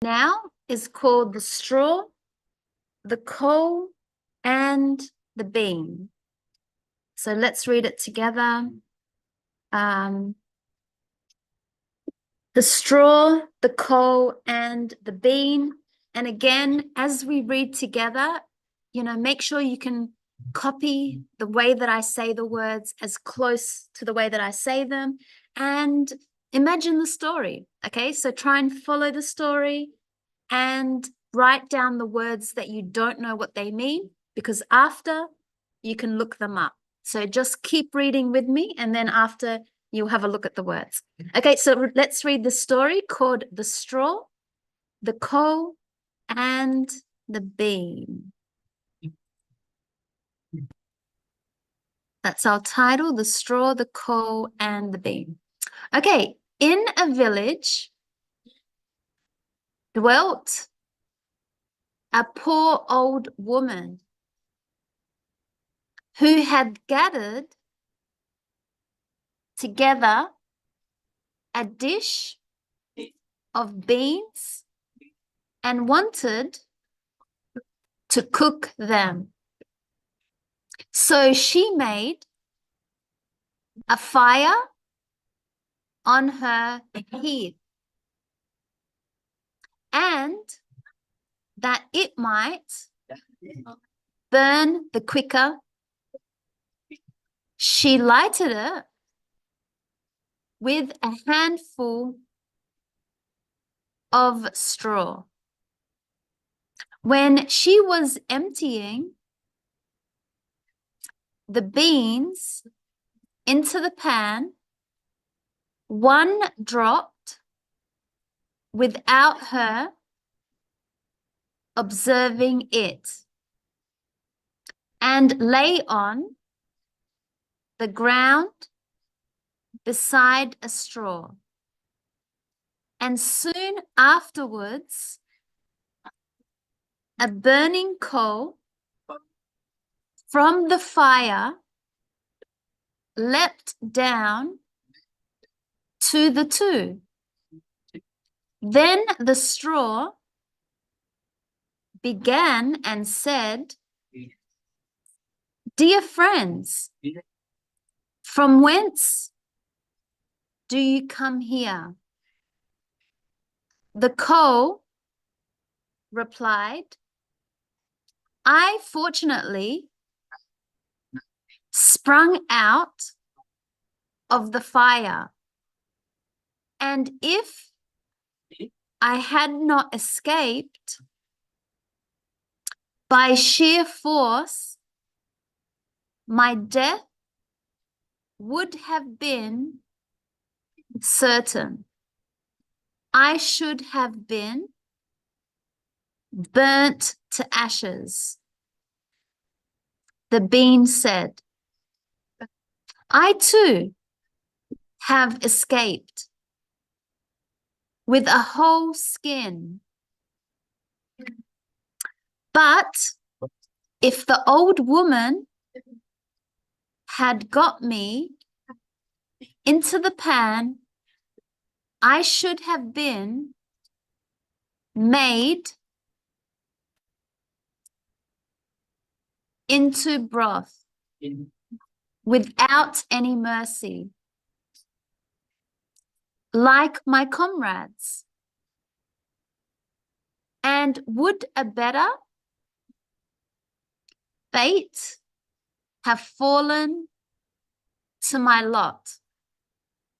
now is called the straw, the coal, and the bean. So let's read it together. The straw, the coal, and the bean. And again, as we read together, make sure you can copy the way that I say the words as close to the way that I say them, and imagine the story. Okay, so try and follow the story and write down the words that you don't know what they mean, because after you can look them up. So just keep reading with me, and then after you'll have a look at the words. Okay, so let's read the story called The Straw, the Coal, and the Bean. That's our title, The Straw, the Coal, and the Bean. Okay, in a village dwelt a poor old woman who had gathered together a dish of beans and wanted to cook them. So she made a fire on her hearth, and that it might burn the quicker, she lighted it with a handful of straw. When she was emptying the beans into the pan, one dropped without her observing it and lay on the ground beside a straw. And soon afterwards, a burning coal from the fire leapt down to the two. Then the straw began and said, "Dear friends, from whence do you come here?" The coal replied, "I fortunately sprung out of the fire, and if I had not escaped by sheer force, my death would have been certain. I should have been burnt to ashes." The bean said, "I too have escaped with a whole skin. But if the old woman had got me into the pan, I should have been made into broth without any mercy, like my comrades. And would a better fate have fallen to my lot?"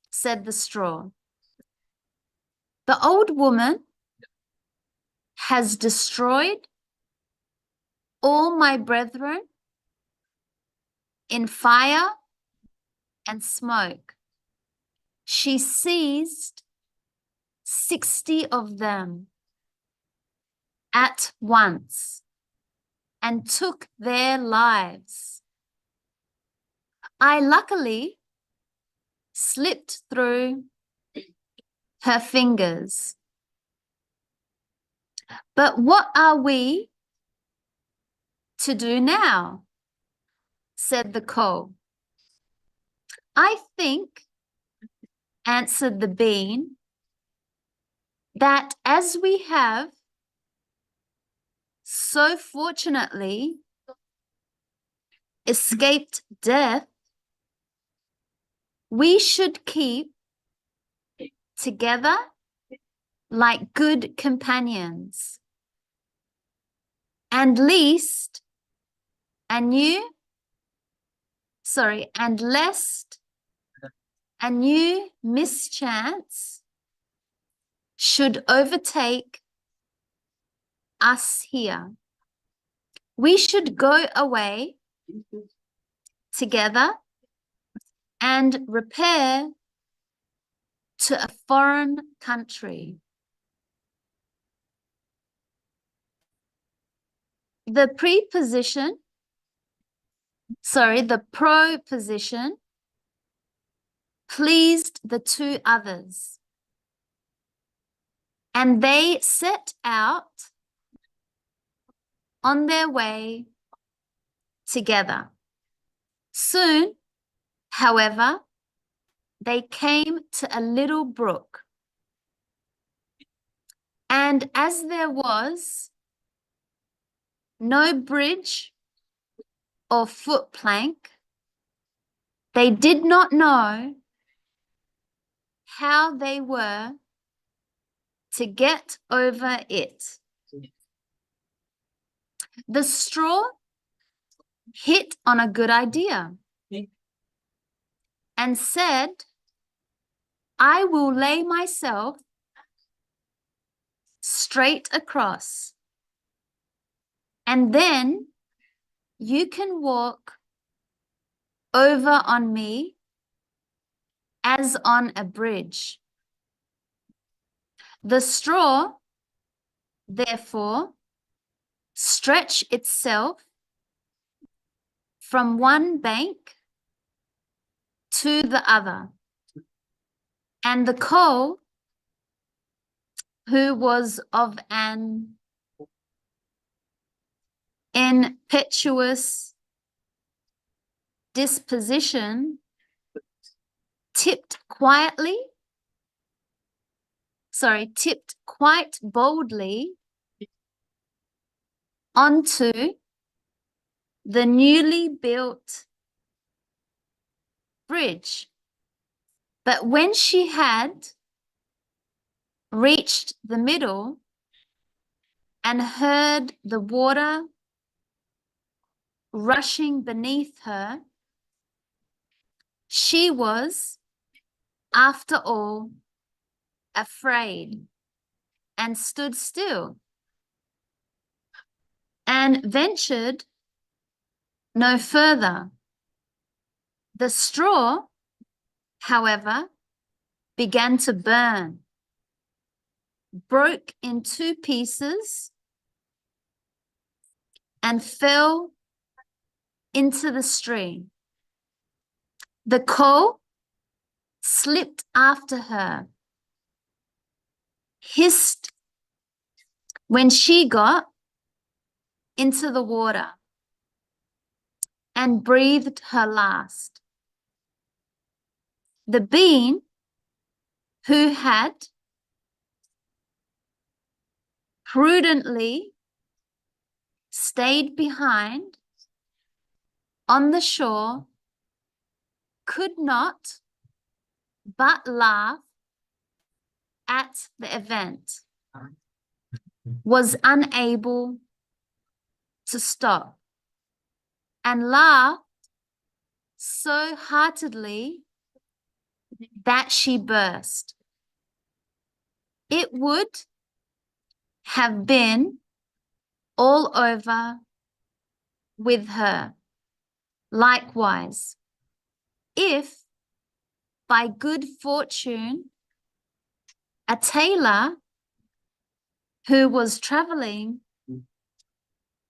said the straw. "The old woman has destroyed all my brethren in fire and smoke. She seized 60 of them at once and took their lives. I luckily slipped through her fingers. But what are we to do now?" said the coal. "I think," answered the bean, that as we have so fortunately escaped death, we should keep together like good companions, and lest a new mischance should overtake us here. We should go away together and repair to a foreign country. The proposition pleased the two others, and they set out on their way together. Soon, however, they came to a little brook, and as there was no bridge or footplank, they did not know how they were to get over it. The straw hit on a good idea and said, I will lay myself straight across, and then you can walk over on me as on a bridge. The straw, therefore, stretched itself from one bank to the other, and the coal, who was of an impetuous disposition, tipped quite boldly onto the newly built bridge. But when she had reached the middle and heard the water rushing beneath her, she was, after all, afraid and stood still and ventured no further. The straw, however, began to burn, broke in two pieces, and fell into the stream. The coal slipped after her, hissed when she got into the water, and breathed her last. The bean, who had prudently stayed behind on the shore, could not but laugh at the event, was unable to stop, and laughed so heartily that she burst. It would have been all over with her likewise, if by good fortune a tailor who was traveling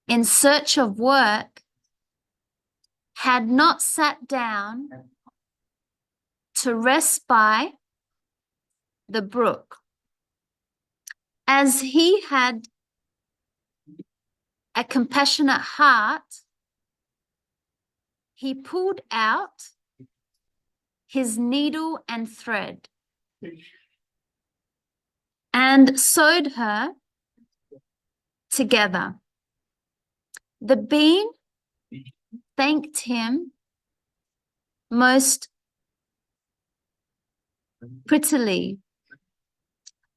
in search of work had not sat down to rest by the brook. As he had a compassionate heart, he pulled out his needle and thread and sewed her together. The bean thanked him most prettily,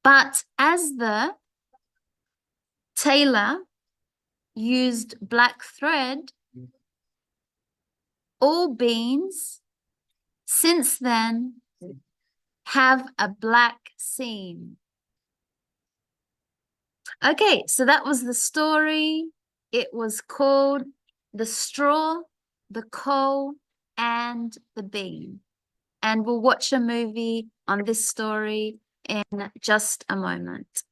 but as the tailor used black thread, all beans since then have a black seam. Okay, so that was the story. It was called The Straw, the Coal, and the Bean. And we'll watch a movie on this story in just a moment.